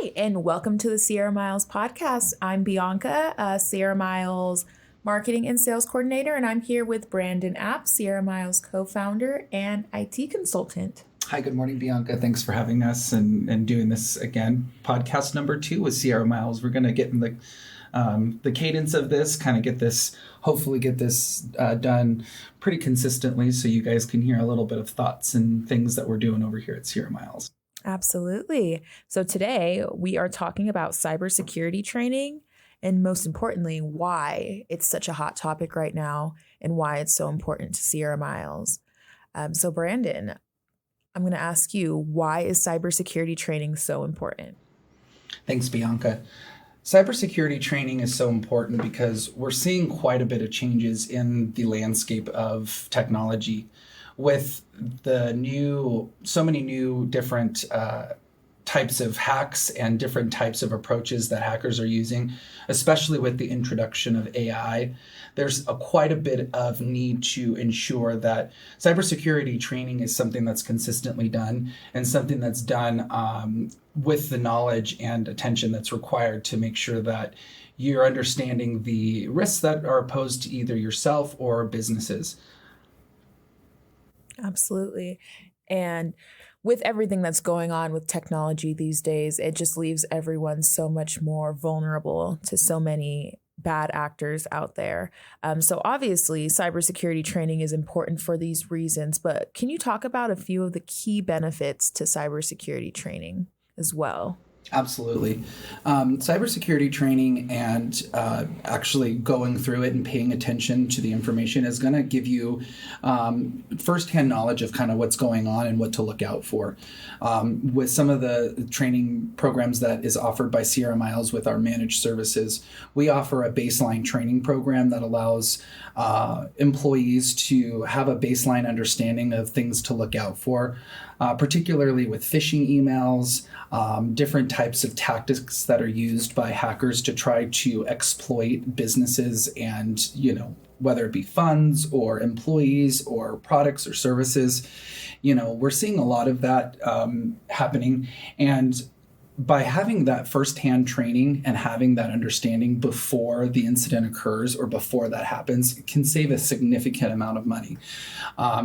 Hi, and welcome to the Sierra Miles podcast. I'm Bianca, Sierra Miles marketing and sales coordinator, and I'm here with Brandon App, Sierra Miles co-founder and IT consultant. Hi, good morning, Bianca. Thanks for having us and doing this again. Podcast number 2 with Sierra Miles. We're going to get in the cadence of this, hopefully get this done pretty consistently so you guys can hear a little bit of thoughts and things that we're doing over here at Sierra Miles. Absolutely. So today we are talking about cybersecurity training and most importantly, why it's such a hot topic right now and why it's so important to Sierra Miles. So Brandon, I'm going to ask you, why is cybersecurity training so important? Thanks, Bianca. Cybersecurity training is so important because we're seeing quite a bit of changes in the landscape of technology with so many new different types of hacks and different types of approaches that hackers are using, especially with the introduction of AI. There's quite a bit of need to ensure that cybersecurity training is something that's consistently done and something that's done with the knowledge and attention that's required to make sure that you're understanding the risks that are posed to either yourself or businesses. Absolutely. And with everything that's going on with technology these days, it just leaves everyone so much more vulnerable to so many bad actors out there. So obviously, cybersecurity training is important for these reasons, but can you talk about a few of the key benefits to cybersecurity training as well? Absolutely. Cybersecurity training and actually going through it and paying attention to the information is going to give you firsthand knowledge of kind of what's going on and what to look out for. With some of the training programs that is offered by Sierra Miles with our managed services, we offer a baseline training program that allows employees to have a baseline understanding of things to look out for, particularly with phishing emails, different types of tactics that are used by hackers to try to exploit businesses and, whether it be funds or employees or products or services. We're seeing a lot of that happening. And by having that firsthand training and having that understanding before the incident occurs or before that happens, it can save a significant amount of money.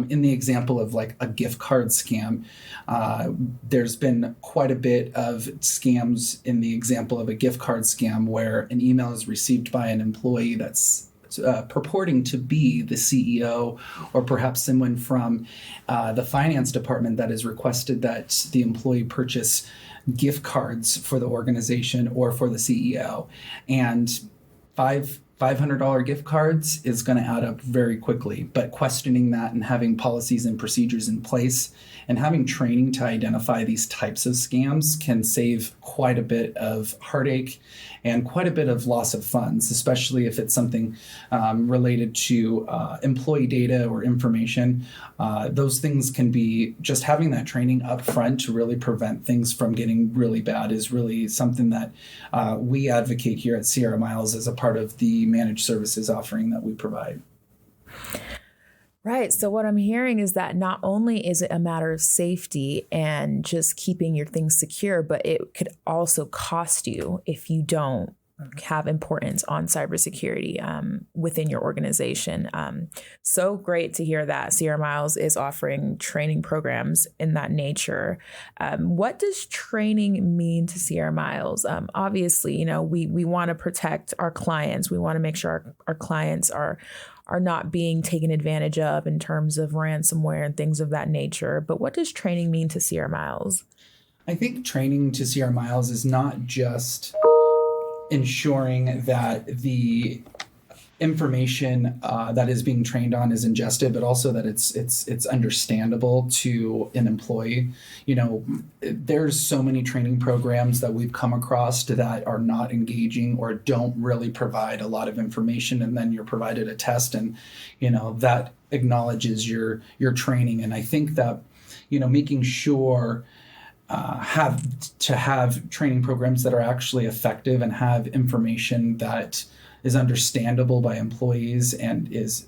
In the example of like a gift card scam, there's been quite a bit of scams in the example of a gift card scam where an email is received by an employee that's purporting to be the CEO or perhaps someone from the finance department that has requested that the employee purchase gift cards for the organization or for the CEO. And $500 gift cards is going to add up very quickly. But questioning that and having policies and procedures in place and having training to identify these types of scams can save quite a bit of heartache and quite a bit of loss of funds, especially if it's something related to employee data or information. Those things can be, just having that training up front to really prevent things from getting really bad is really something that we advocate here at Sierra Miles as a part of the managed services offering that we provide. Right. So what I'm hearing is that not only is it a matter of safety and just keeping your things secure, but it could also cost you if you don't have importance on cybersecurity within your organization. So great to hear that Sierra Miles is offering training programs in that nature. What does training mean to Sierra Miles? Obviously, we want to protect our clients. We want to make sure our clients are not being taken advantage of in terms of ransomware and things of that nature. But what does training mean to Sierra Miles? I think training to Sierra Miles is not just ensuring that the information that is being trained on is ingested, but also that it's understandable to an employee. There's so many training programs that we've come across that are not engaging or don't really provide a lot of information, and then you're provided a test and that acknowledges your training. And I think that making sure have training programs that are actually effective and have information that is understandable by employees and is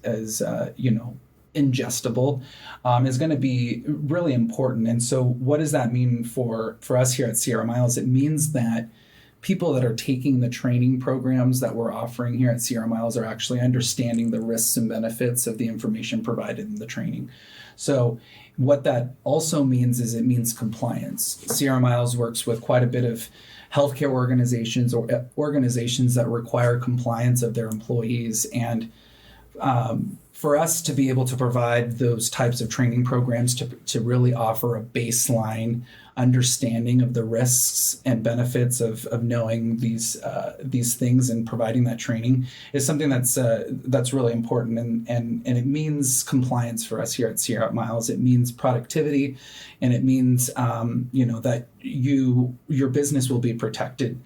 ingestible is going to be really important. And so what does that mean for us here at Sierra Miles? It means that people that are taking the training programs that we're offering here at Sierra Miles are actually understanding the risks and benefits of the information provided in the training. So what that also means is it means compliance. Sierra Miles works with quite a bit of healthcare organizations or organizations that require compliance of their employees. And for us to be able to provide those types of training programs to really offer a baseline understanding of the risks and benefits of knowing these things and providing that training is something that's really important, and it means compliance for us here at Sierra Miles. It means productivity, and it means that your business will be protected.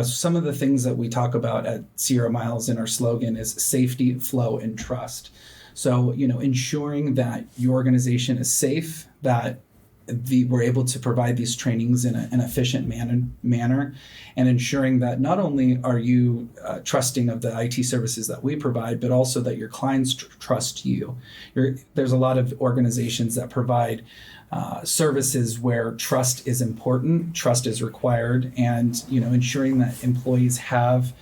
Some of the things that we talk about at Sierra Miles in our slogan is safety, flow, and trust. So, ensuring that your organization is safe, that we're able to provide these trainings in an efficient manner, and ensuring that not only are you trusting of the IT services that we provide, but also that your clients trust you. There's a lot of organizations that provide services where trust is important, trust is required, and ensuring that employees have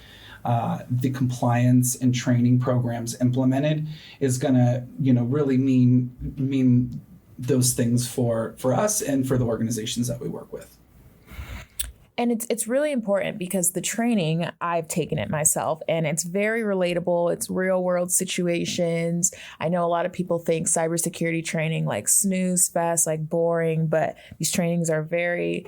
the compliance and training programs implemented is going to really mean those things for us and for the organizations that we work with. And it's really important because the training, I've taken it myself, and it's very relatable. It's real world situations. I know a lot of people think cybersecurity training like snooze fest, like boring, but these trainings are very,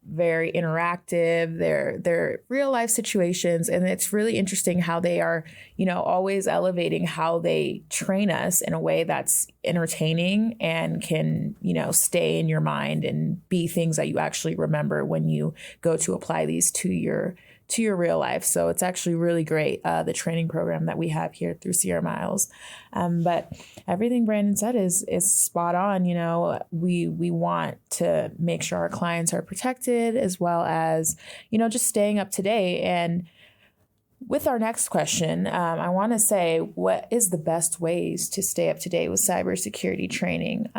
very interactive. They're real life situations. And it's really interesting how they are, always elevating how they train us in a way that's entertaining and can, stay in your mind and be things that you actually remember when you go to apply these to your real life. So it's actually really great, the training program that we have here through Sierra Miles. But everything Brandon said is spot on. We want to make sure our clients are protected, as well as, just staying up to date. And with our next question, I want to say, what is the best ways to stay up to date with cybersecurity training?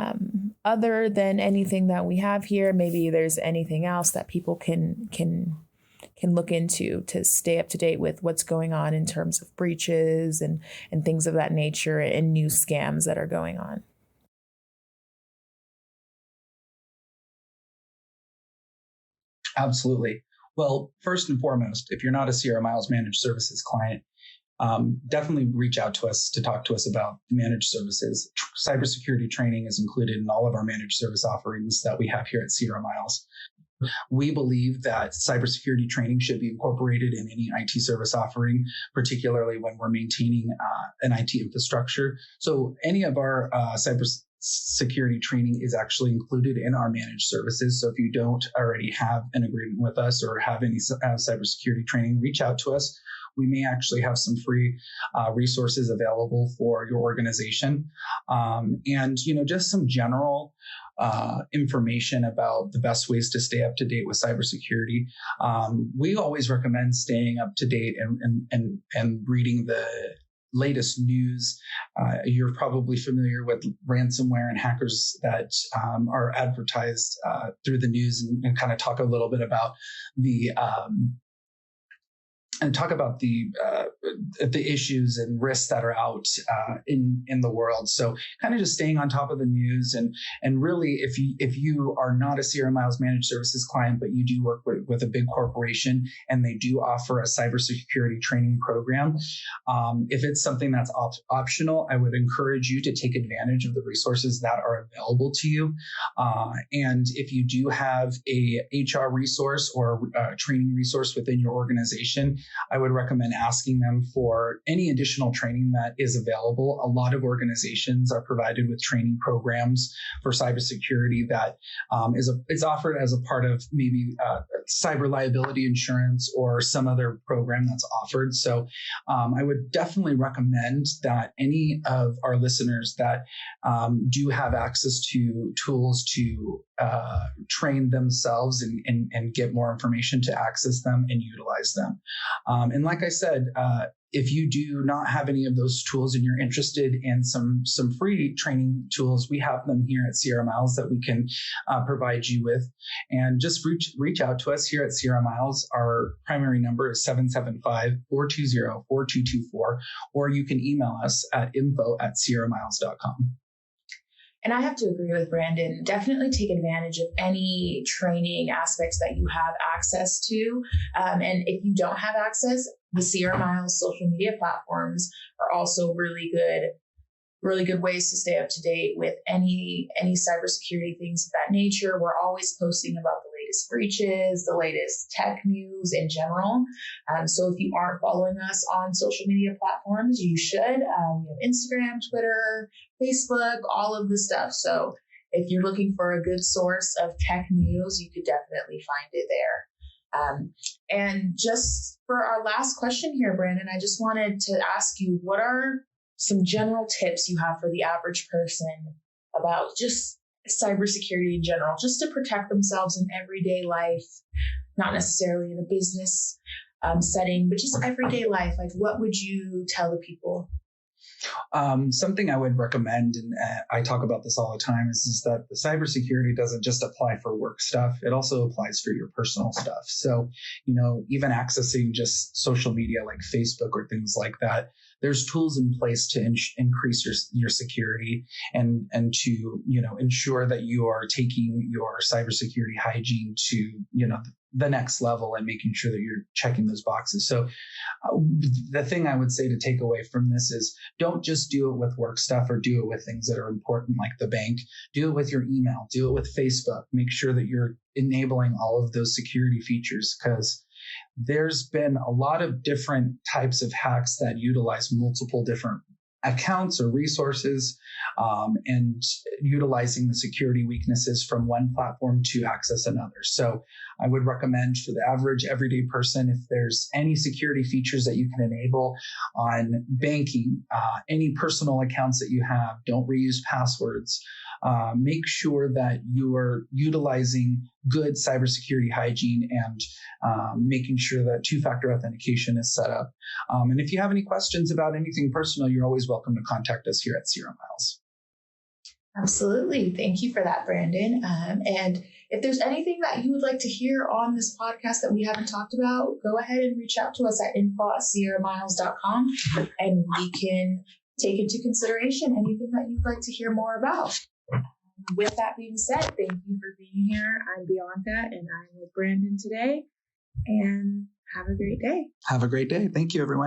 Other than anything that we have here, maybe there's anything else that people can look into to stay up to date with what's going on in terms of breaches and things of that nature and new scams that are going on. Absolutely. Well, first and foremost, if you're not a Sierra Miles Managed Services client, definitely reach out to us to talk to us about managed services. Cybersecurity training is included in all of our managed service offerings that we have here at Sierra Miles. We believe that cybersecurity training should be incorporated in any IT service offering, particularly when we're maintaining an IT infrastructure. So any of our cybersecurity training is actually included in our managed services. So if you don't already have an agreement with us or have any cybersecurity training, reach out to us. We may actually have some free resources available for your organization. And, just some general information about the best ways to stay up to date with cybersecurity. We always recommend staying up to date and reading the latest news. You're probably familiar with ransomware and hackers that are advertised through the news, and kind of talk a little bit about the issues and risks that are out in the world. So kind of just staying on top of the news, and really, if you are not a Sierra Miles Managed Services client, but you do work with a big corporation and they do offer a cybersecurity training program, if it's something that's optional, I would encourage you to take advantage of the resources that are available to you. And if you do have a HR resource or a training resource within your organization, I would recommend asking them for any additional training that is available. A lot of organizations are provided with training programs for cybersecurity that is offered as a part of maybe cyber liability insurance or some other program that's offered. So I would definitely recommend that any of our listeners that do have access to tools to train themselves and get more information to access them and utilize them. And like I said, if you do not have any of those tools and you're interested in some free training tools, we have them here at Sierra Miles that we can provide you with. And just reach out to us here at Sierra Miles. Our primary number is 775-420-4224, or you can email us at info@sierramiles.com. And I have to agree with Brandon. Definitely take advantage of any training aspects that you have access to. And if you don't have access, the Sierra Miles social media platforms are also really good ways to stay up to date with any cybersecurity things of that nature. We're always posting about the latest breaches, the latest tech news in general. So if you aren't following us on social media platforms, you should. We have Instagram, Twitter, Facebook, all of the stuff. So if you're looking for a good source of tech news, you could definitely find it there. And just for our last question here, Brandon, I just wanted to ask you, what are some general tips you have for the average person about just cybersecurity in general, just to protect themselves in everyday life, not necessarily in a business setting, but just everyday life? Like, what would you tell the people? Something I would recommend, and I talk about this all the time, is that the cybersecurity doesn't just apply for work stuff. It also applies for your personal stuff. So, even accessing just social media like Facebook or things like that, there's tools in place to increase your security and to, ensure that you are taking your cybersecurity hygiene to, the next level and making sure that you're checking those boxes. So the thing I would say to take away from this is, don't just do it with work stuff or do it with things that are important like the bank. Do it with your email, do it with Facebook. Make sure that you're enabling all of those security features, because there's been a lot of different types of hacks that utilize multiple different accounts or resources, and utilizing the security weaknesses from one platform to access another. So I would recommend for the average everyday person, if there's any security features that you can enable on banking, any personal accounts that you have, don't reuse passwords. Make sure that you are utilizing good cybersecurity hygiene and making sure that two-factor authentication is set up. And if you have any questions about anything personal, you're always welcome to contact us here at Sierra Miles. Absolutely. Thank you for that, Brandon. And if there's anything that you would like to hear on this podcast that we haven't talked about, go ahead and reach out to us at info@sierramiles.com, and we can take into consideration anything that you'd like to hear more about. With that being said, thank you for being here. I'm Bianca, and I'm with Brandon today. And have a great day. Have a great day. Thank you, everyone.